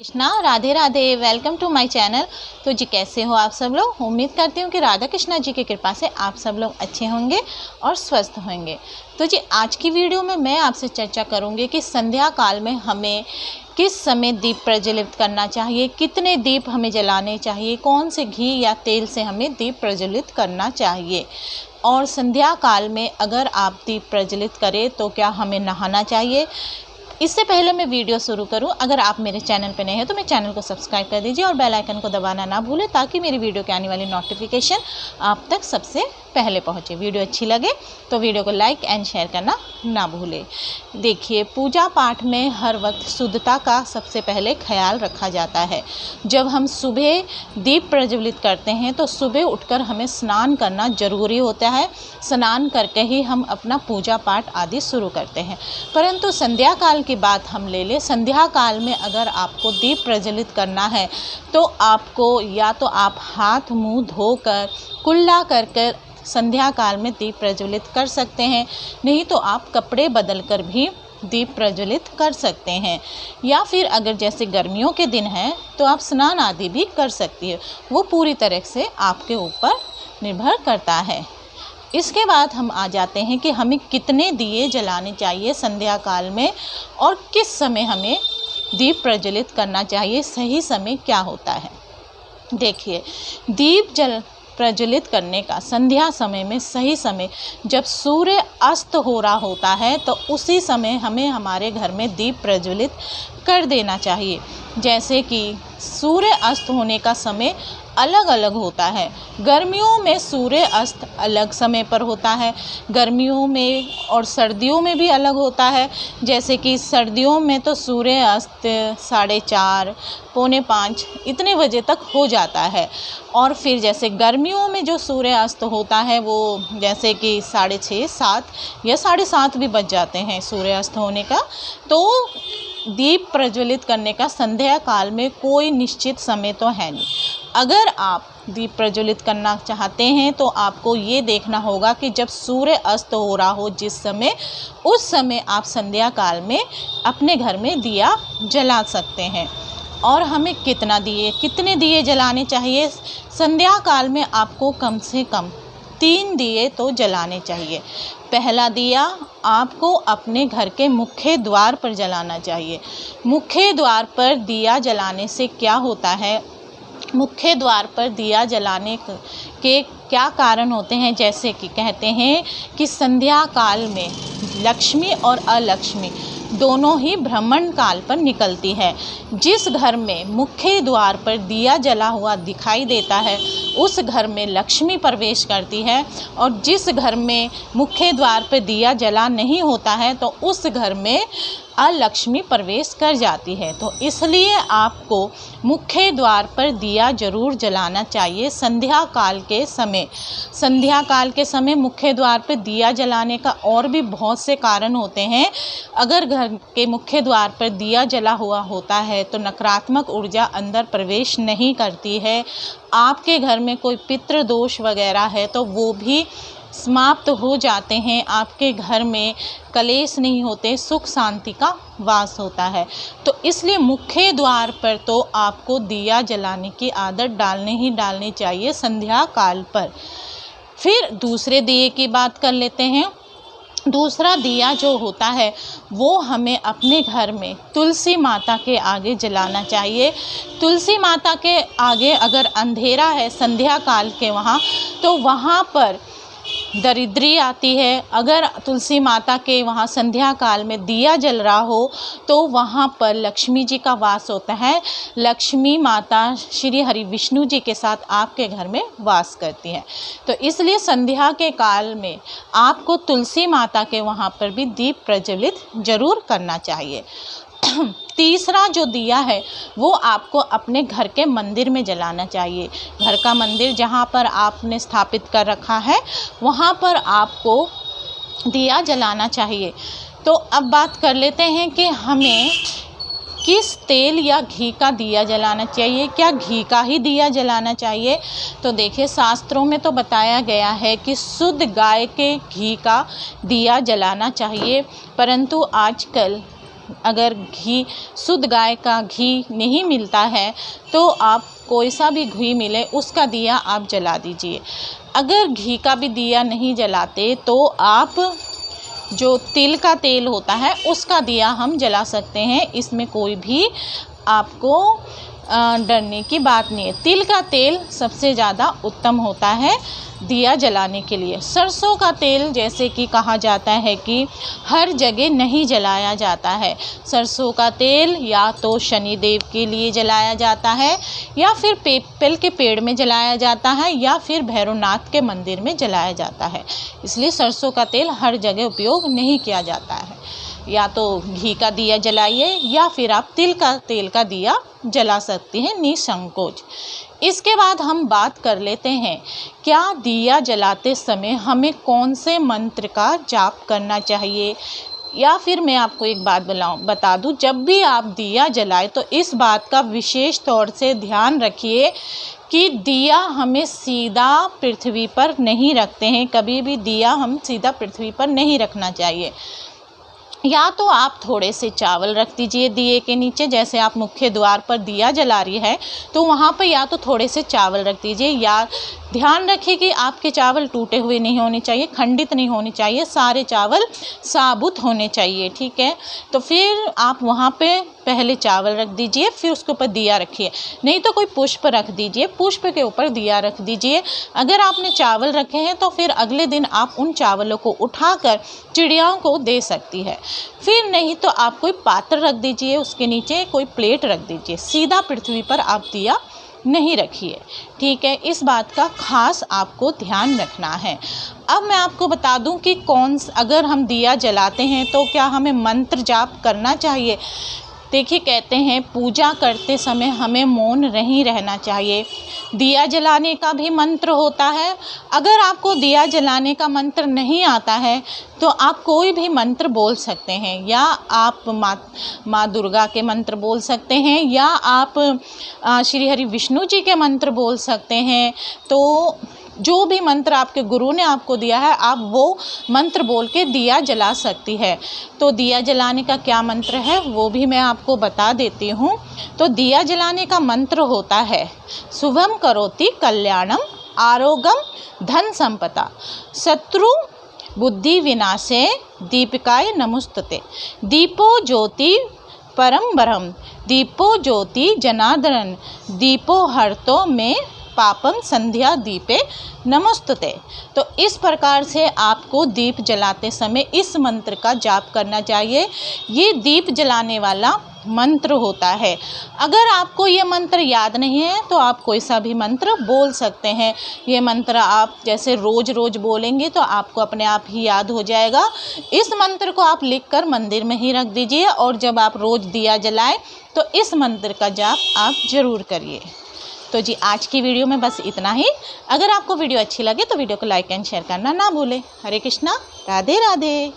Krishna Radhe Radhe. Welcome to my channel. तो जी कैसे हो आप सब लोग। उम्मीद करती हूँ कि राधा कृष्णा जी की कृपा से आप सब लोग अच्छे होंगे और स्वस्थ होंगे। तो जी आज की वीडियो में मैं आपसे चर्चा करूँगी कि संध्या काल में हमें किस समय दीप प्रज्वलित करना चाहिए, कितने दीप हमें जलाने चाहिए, कौन से घी या तेल से हमें दीप प्रज्वलित करना चाहिए, और संध्या काल में अगर आप दीप प्रज्वलित करें तो क्या हमें नहाना चाहिए। इससे पहले मैं वीडियो शुरू करूं, अगर आप मेरे चैनल पर नए हैं तो मेरे चैनल को सब्सक्राइब कर दीजिए और बेल आइकन को दबाना ना भूलें ताकि मेरी वीडियो के आने वाली नोटिफिकेशन आप तक सबसे पहले पहुंचे। वीडियो अच्छी लगे तो वीडियो को लाइक एंड शेयर करना ना भूलें। देखिए, पूजा पाठ में हर वक्त शुद्धता का सबसे पहले ख्याल रखा जाता है। जब हम सुबह दीप प्रज्वलित करते हैं तो सुबह उठकर हमें स्नान करना ज़रूरी होता है। स्नान करके ही हम अपना पूजा पाठ आदि शुरू करते हैं। परंतु संध्या काल की बात हम ले लें, संध्या काल में अगर आपको दीप प्रज्वलित करना है तो आपको या तो आप हाथ मुंह धोकर कुल्ला कर संध्या काल में दीप प्रज्वलित कर सकते हैं, नहीं तो आप कपड़े बदल कर भी दीप प्रज्वलित कर सकते हैं। या फिर अगर जैसे गर्मियों के दिन हैं तो आप स्नान आदि भी कर सकती है। वो पूरी तरह से आपके ऊपर निर्भर करता है। इसके बाद हम आ जाते हैं कि हमें कितने दिए जलाने चाहिए संध्या काल में और किस समय हमें दीप प्रज्वलित करना चाहिए, सही समय क्या होता है। देखिए, दीप प्रज्वलित करने का संध्या समय में सही समय जब सूर्य अस्त हो रहा होता है तो उसी समय हमें हमारे घर में दीप प्रज्वलित कर देना चाहिए। जैसे कि सूर्य अस्त होने का समय अलग अलग होता है। गर्मियों में सूर्य अस्त अलग समय पर होता है, गर्मियों में और सर्दियों में भी अलग होता है। जैसे कि सर्दियों में तो सूर्य अस्त 4:30 पौने 5 इतने बजे तक हो जाता है, और फिर जैसे गर्मियों में जो सूर्य अस्त होता है वो जैसे कि 6:30 7 या 7:30 भी बज जाते हैं सूर्य अस्त होने का। तो दीप प्रज्वलित करने का संध्या काल में कोई निश्चित समय तो है नहीं। अगर आप दीप प्रज्वलित करना चाहते हैं तो आपको ये देखना होगा कि जब सूर्य अस्त हो रहा हो जिस समय, उस समय आप संध्या काल में अपने घर में दिया जला सकते हैं। और हमें कितने दिए जलाने चाहिए। संध्या काल में आपको कम से कम 3 दिए तो जलाने चाहिए। पहला दिया आपको अपने घर के मुख्य द्वार पर जलाना चाहिए। मुख्य द्वार पर दिया जलाने से क्या होता है, मुख्य द्वार पर दिया जलाने के क्या कारण होते हैं। जैसे कि कहते हैं कि संध्या काल में लक्ष्मी और अलक्ष्मी दोनों ही भ्रमण काल पर निकलती है। जिस घर में मुख्य द्वार पर दिया जला हुआ दिखाई देता है उस घर में लक्ष्मी प्रवेश करती है, और जिस घर में मुख्य द्वार पर दिया जला नहीं होता है तो उस घर में अलक्ष्मी प्रवेश कर जाती है। तो इसलिए आपको मुख्य द्वार पर दिया जरूर जलाना चाहिए संध्या काल के समय। संध्या काल के समय मुख्य द्वार पर दिया जलाने का और भी बहुत से कारण होते हैं। अगर घर के मुख्य द्वार पर दिया जला हुआ होता है तो नकारात्मक ऊर्जा अंदर प्रवेश नहीं करती है। आपके घर में कोई पितृ दोष वगैरह है तो वो भी समाप्त हो जाते हैं। आपके घर में कलेश नहीं होते, सुख शांति का वास होता है। तो इसलिए मुख्य द्वार पर तो आपको दिया जलाने की आदत डालनी चाहिए संध्या काल पर। फिर दूसरे दिए की बात कर लेते हैं। दूसरा दिया जो होता है वो हमें अपने घर में तुलसी माता के आगे जलाना चाहिए। तुलसी माता के आगे अगर अंधेरा है संध्या काल के वहाँ, तो वहाँ पर दरिद्री आती है। अगर तुलसी माता के वहाँ संध्या काल में दिया जल रहा हो तो वहाँ पर लक्ष्मी जी का वास होता है। लक्ष्मी माता श्री हरि विष्णु जी के साथ आपके घर में वास करती है। तो इसलिए संध्या के काल में आपको तुलसी माता के वहाँ पर भी दीप प्रज्वलित जरूर करना चाहिए। तीसरा जो दिया है वो आपको अपने घर के मंदिर में जलाना चाहिए। घर का मंदिर जहाँ पर आपने स्थापित कर रखा है वहाँ पर आपको दिया जलाना चाहिए। तो अब बात कर लेते हैं कि हमें किस तेल या घी का दिया जलाना चाहिए। क्या घी का ही दिया जलाना चाहिए? तो देखिए, शास्त्रों में तो बताया गया है कि शुद्ध गाय के घी का दिया जलाना चाहिए, परंतु आजकल अगर घी शुद्ध गाय का घी नहीं मिलता है तो आप कोई सा भी घी मिले उसका दिया आप जला दीजिए। अगर घी का भी दिया नहीं जलाते तो आप जो तिल का तेल होता है उसका दिया हम जला सकते हैं। इसमें कोई भी आपको डरने की बात नहीं है। तिल का तेल सबसे ज़्यादा उत्तम होता है दिया जलाने के लिए। सरसों का तेल जैसे कि कहा जाता है कि हर जगह नहीं जलाया जाता है। सरसों का तेल या तो शनिदेव के लिए जलाया जाता है या फिर पीपल के पेड़ में जलाया जाता है या फिर भैरवनाथ के मंदिर में जलाया जाता है। इसलिए सरसों का तेल हर जगह उपयोग नहीं किया जाता है। या तो घी का दिया जलाइए या फिर आप तिल का तेल का दिया जला सकती हैं निसंकोच। इसके बाद हम बात कर लेते हैं क्या दिया जलाते समय हमें कौन से मंत्र का जाप करना चाहिए। या फिर मैं आपको एक बात बता दूं, जब भी आप दिया जलाएं तो इस बात का विशेष तौर से ध्यान रखिए कि दिया हमें सीधा पृथ्वी पर नहीं रखते हैं। कभी भी दिया हम सीधा पृथ्वी पर नहीं रखना चाहिए। या तो आप थोड़े से चावल रख दीजिए दिए के नीचे, जैसे आप मुख्य द्वार पर दिया जला रही है तो वहाँ पर या तो थोड़े से चावल रख दीजिए। या ध्यान रखिए कि आपके चावल टूटे हुए नहीं होने चाहिए, खंडित नहीं होने चाहिए, सारे चावल साबुत होने चाहिए। ठीक है, तो फिर आप वहाँ पे पहले चावल रख दीजिए, फिर उसके ऊपर दिया रखिए। नहीं तो कोई पुष्प रख दीजिए, पुष्प के ऊपर दिया रख दीजिए। अगर आपने चावल रखे हैं तो फिर अगले दिन आप उन चावलों को उठाकर चिड़ियाओं को दे सकती है। फिर नहीं तो आप कोई पात्र रख दीजिए, उसके नीचे कोई प्लेट रख दीजिए। सीधा पृथ्वी पर आप दिया नहीं रखिए। ठीक है, इस बात का खास आपको ध्यान रखना है। अब मैं आपको बता दूं कि अगर हम दिया जलाते हैं तो क्या हमें मंत्र जाप करना चाहिए। देखिए, कहते हैं पूजा करते समय हमें मौन नहीं रहना चाहिए। दिया जलाने का भी मंत्र होता है। अगर आपको दिया जलाने का मंत्र नहीं आता है तो आप कोई भी मंत्र बोल सकते हैं। या आप माँ दुर्गा के मंत्र बोल सकते हैं या आप श्री हरि विष्णु जी के मंत्र बोल सकते हैं। तो जो भी मंत्र आपके गुरु ने आपको दिया है आप वो मंत्र बोल के दिया जला सकती है। तो दिया जलाने का क्या मंत्र है वो भी मैं आपको बता देती हूँ। तो दिया जलाने का मंत्र होता है शुभम करोति कल्याणम आरोग्यम धन संपदा शत्रु बुद्धि विनाशे दीपिकाय नमोस्तुते। दीपो ज्योति परम ब्रह्म दीपो ज्योति जनार्दन दीपो हरतो में पापम संध्या दीपे नमोस्तुते। तो इस प्रकार से आपको दीप जलाते समय इस मंत्र का जाप करना चाहिए। ये दीप जलाने वाला मंत्र होता है। अगर आपको ये मंत्र याद नहीं है तो आप कोई सा भी मंत्र बोल सकते हैं। ये मंत्र आप जैसे रोज़ रोज़ बोलेंगे तो आपको अपने आप ही याद हो जाएगा। इस मंत्र को आप लिखकर मंदिर में ही रख दीजिए और जब आप रोज़ दिया जलाएं तो इस मंत्र का जाप आप ज़रूर करिए। तो जी आज की वीडियो में बस इतना ही। अगर आपको वीडियो अच्छी लगे तो वीडियो को लाइक एंड शेयर करना ना भूलें। हरे कृष्णा, राधे राधे।